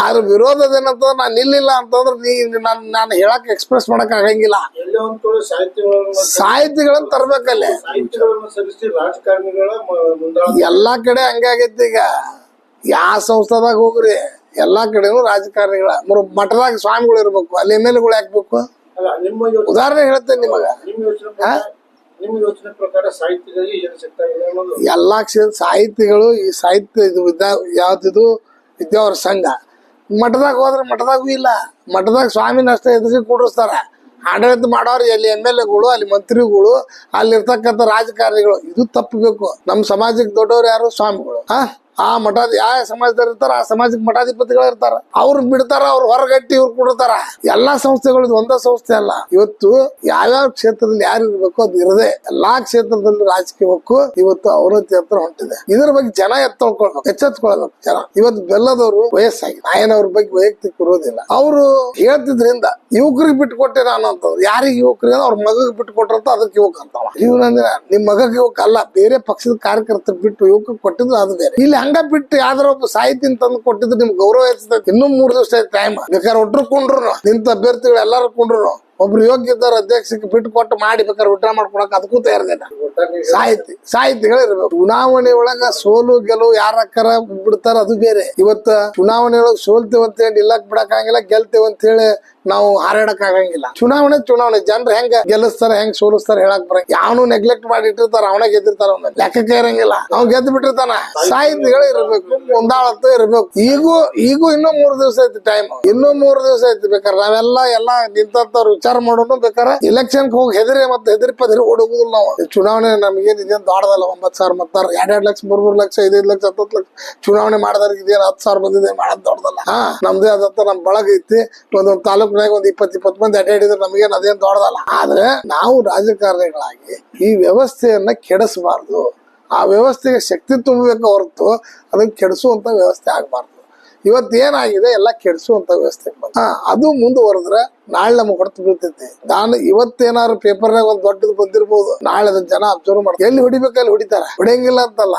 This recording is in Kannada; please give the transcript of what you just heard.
ಆದ್ರ ವಿರೋಧದೇನಂತ ನಾನು ನಿಲ್ಲಿಲ್ಲ ಅಂತಂದ್ರೆ ನಾನು ಹೇಳಕ್ ಎಕ್ಸ್ಪ್ರೆಸ್ ಮಾಡಕ್ ಆಗಂಗಿಲ್ಲ. ಸಾಹಿತಿಗಳನ್ನ ತರ್ಬೇಕಲ್ಲೇ. ಎಲ್ಲಾ ಕಡೆ ಹಂಗಾಗೈತಿ. ಈಗ ಯಾವ ಸಂಸ್ಥಾದಾಗ ಹೋಗ್ರಿ ಎಲ್ಲಾ ಕಡೆನೂ ರಾಜಕಾರಣಿಗಳ ಮಠದಾಗ ಸ್ವಾಮಿಗಳು ಇರ್ಬೇಕು, ಅಲ್ಲಿ MLA ಹಾಕ್ಬೇಕು. ಉದಾಹರಣೆ ಹೇಳ್ತೇನೆ ನಿಮಗ. ಎಲ್ಲಾ ಸಾಹಿತಿಗಳು ಈ ಸಾಹಿತ್ಯ ಇದು ಯಾವ್ದಿದು ವಿದ್ಯಾವರ ಸಂಘ ಮಠದಾಗ ಹೋದ್ರೆ ಮಠದಾಗೂ ಇಲ್ಲ. ಮಠದಾಗ ಸ್ವಾಮಿನ ಅಷ್ಟೇ ಎದುರಿಸಿ ಕೂಡಿಸ್ತಾರ. ಆಡಳಿತ ಮಾಡೋರು ಅಲ್ಲಿ MLAಗಳು, ಅಲ್ಲಿ ಮಂತ್ರಿಗಳು, ಅಲ್ಲಿ ಇರ್ತಕ್ಕಂಥ ರಾಜಕಾರಣಿಗಳು. ಇದು ತಪ್ಪಬೇಕು. ನಮ್ಮ ಸಮಾಜಕ್ಕೆ ದೊಡ್ಡವ್ರು ಯಾರು? ಸ್ವಾಮಿಗಳು. ಆ ಯಾವ ಸಮಾಜದವ್ರು ಇರ್ತಾರ ಆ ಸಮಾಜಕ್ಕೆ ಮಠಾಧಿಪತಿಗಳು ಇರ್ತಾರ. ಅವ್ರು ಬಿಡ್ತಾರ, ಅವ್ರು ಹೊರಗಟ್ಟಿ ಇವ್ರು ಕೊಡ್ತಾರ. ಎಲ್ಲಾ ಸಂಸ್ಥೆಗಳು ಒಂದೇ ಸಂಸ್ಥೆ ಅಲ್ಲ. ಇವತ್ತು ಯಾವ್ಯಾವ ಕ್ಷೇತ್ರದಲ್ಲಿ ಯಾರು ಇರ್ಬೇಕು ಅದು ಇರದೆ ಎಲ್ಲಾ ಕ್ಷೇತ್ರದಲ್ಲಿ ರಾಜಕೀಯಕ್ಕೂ ಇವತ್ತು ಅವನತಿ ಹತ್ರ ಹೊಂಟಿದೆ. ಇದ್ರ ಬಗ್ಗೆ ಜನ ಎಚ್ಚೆತ್ಕೊಳ್ಬೇಕು ಜನ. ಇವತ್ತು ಬೆಲ್ಲದವರು ವಯಸ್ಸಾಗಿ ನಾಯನವ್ರ ಬಗ್ಗೆ ವೈಯಕ್ತಿಕ ಇರೋದಿಲ್ಲ. ಅವರು ಹೇಳ್ತಿದ್ರಿಂದ ಯುವಕರಿಗೆ ಬಿಟ್ಟು ಕೊಟ್ಟೆ ನಾನು ಅಂತಂದ್ರು. ಯಾರಿಗೆ ಯುವಕರಿಗೆ? ಅವ್ರ ಮಗಗ್ ಬಿಟ್ಟು ಕೊಟ್ರಂತ ಅದಕ್ಕೆ ಯುವಕ ಅಂತಾವ. ಇವನಂದ್ರೆ ನಿಮ್ ಮಗಗೆ ಯುವಕ ಅಲ್ಲ, ಬೇರೆ ಪಕ್ಷದ ಕಾರ್ಯಕರ್ತರು ಬಿಟ್ಟು ಯುವಕ ಕೊಟ್ಟಿದ್ರು ಅದು ಬೇರೆ. ಇಲ್ಲಿ ಹಂಗ ಬಿಟ್ಟು ಯಾವ್ದಾರ ಒಬ್ಬ ಸಾಹಿತಿನ ತಂದು ಕೊಟ್ಟಿದ್ರೆ ನಿಮ್ಗೆ ಗೌರವ ಹೆಚ್ಚತೈತಿ. ಇನ್ನೂ 3 ದಿವಸ ಐತಿ ಟೈಮ್. ಬೇಕಾದ್ರೆ ಒಟ್ರು ಕೊಂಡ್ರು ನಿಂತ ಅಭ್ಯರ್ಥಿಗಳು ಎಲ್ಲಾರು ಕೊಂಡ್ರು. ಒಬ್ರು ಯೋಗ್ಯ ಇದ್ದಾರ ಅಧ್ಯಕ್ಷಕ್ಕೆ ಬಿಟ್ಟು ಕೊಟ್ಟು ಮಾಡಿ ಬೇಕಾದ್ರೆ ಊಟ ಮಾಡ್ಕೊಳಕ್ ಅದಕ್ಕೂ ತಯಾರಿಲ್ಲ. ಸಾಹಿತಿಗಳು ಇರ್ಬೇಕು. ಚುನಾವಣೆ ಒಳಗ ಸೋಲು ಗೆಲುವು ಯಾರಕ್ಕರ ಬಿಡ್ತಾರ ಅದು ಬೇರೆ. ಇವತ್ತ ಚುನಾವಣೆ ಒಳಗ ಸೋಲ್ತೇವ್ ಅಂತ ಹೇಳಿ ನಿಲ್ಲಕ್ ಬಿಡಕ್ ಆಗಂಗಿಲ್ಲ, ಗೆಲ್ತೇವ್ ಅಂತ ಹೇಳಿ ನಾವು ಹಾರಾಡಕ್ ಆಗಂಗಿಲ್ಲ. ಚುನಾವಣೆ ಜನರು ಹೆಂಗ ಗೆಲ್ಲಿಸ್ತಾರ ಹೆಂಗ್ ಸೋಲಿಸ್ತಾರ ಹೇಳಕ್ ಬರಂಗ. ಯಾವನು ನೆಗ್ಲೆಕ್ಟ್ ಮಾಡಿ ಇಟ್ಟಿರ್ತಾರ, ಅವನ ಗೆದ್ದಿರ್ತಾರ, ಅವನ ಲೆಕ್ಕಕ್ಕೆ ಇರಂಗಿಲ್ಲ. ಅವ್ನ್ ಗೆದ್ದು ಬಿಟ್ಟಿರ್ತಾನ. ಸಾಹಿತಿಗಳು ಇರ್ಬೇಕು, ಮುಂದಾಳತ್ತ ಇರ್ಬೇಕು. ಈಗೂ ಇನ್ನೂ 3 ದಿವಸ ಐತಿ ಟೈಮ್. ಇನ್ನೂ 3 ದಿವಸ ಐತಿ. ಬೇಕಾರೆ ನಾವೆಲ್ಲ ನಿಂತವ್ರು ವಿಚಾರ ಮಾಡೋಣ. ಬೇಕಾರೆ ಇಲೆಕ್ಷನ್ ಹೋಗಿ ಹೆದರಿ ಪದರಿ ಓಡೋಗುದಿಲ್ಲ ನಾವು. ಚುನಾವಣೆ ನಮ್ಗೇನ್ ಇದೇನ್ ದೊಡ್ಡದಲ್ಲ. 9,000 ಮತ್ತಾರ 2 ಲಕ್ಷ 3 ಲಕ್ಷ 5 ಲಕ್ಷ 10 ಲಕ್ಷ ಚುನಾವಣೆ ಮಾಡಿದಾರ ಇದೇನ್ 10,000 ಬಂದಿದೆ ಮಾಡೋದ್ ದೊಡ್ಡದಲ್ಲ. ನಮ್ದೇ ಆದಂತ ನಮ್ ಬಳಗ ಐತಿ. ಒಂದೊಂದ್ ತಾಲೂಕಿನಾಗ ಒಂದ್ 20 ಮಂದಿ ಅಡ್ಡಾಡಿದ್ರೆ ನಮಗೇನ್ ಅದೇನ್ ದೊಡ್ಡದಲ್ಲ. ಆದ್ರೆ ನಾವು ರಾಜಕಾರಣಿಗಳಾಗಿ ಈ ವ್ಯವಸ್ಥೆಯನ್ನ ಕೆಡಿಸಬಾರ್ದು. ಆ ವ್ಯವಸ್ಥೆಗೆ ಶಕ್ತಿ ತುಂಬಬೇಕು ಹೊರತು ಅದನ್ನ ಕೆಡಿಸುವಂತ ವ್ಯವಸ್ಥೆ ಆಗ್ಬಾರ್ದು. ಇವತ್ತೇನಾಗಿದೆ ಎಲ್ಲ ಕೆಡಿಸುವಂತ ವ್ಯವಸ್ಥೆ ಅದು ಮುಂದುವರೆದ್ರೆ ನಾಳೆ ನಮ್ಗೆ ಹೊರತು ಬೀಳ್ತೈತಿ. ನಾನು ಇವತ್ತೇನಾದ್ರು ಪೇಪರ್ನಾಗ ಒಂದ್ ದೊಡ್ಡದು ಬಂದಿರ್ಬೋದು, ನಾಳೆ ಅದನ್ನ ಜನ ಅಬ್ಸರ್ವ್ ಮಾಡ್ತಾರೆ. ಎಲ್ಲಿ ಹೊಡಿಬೇಕು ಅಲ್ಲಿ ಹೊಡಿತಾರ, ಹೊಡೆಯಂಗಿಲ್ಲ ಅಂತಲ್ಲ.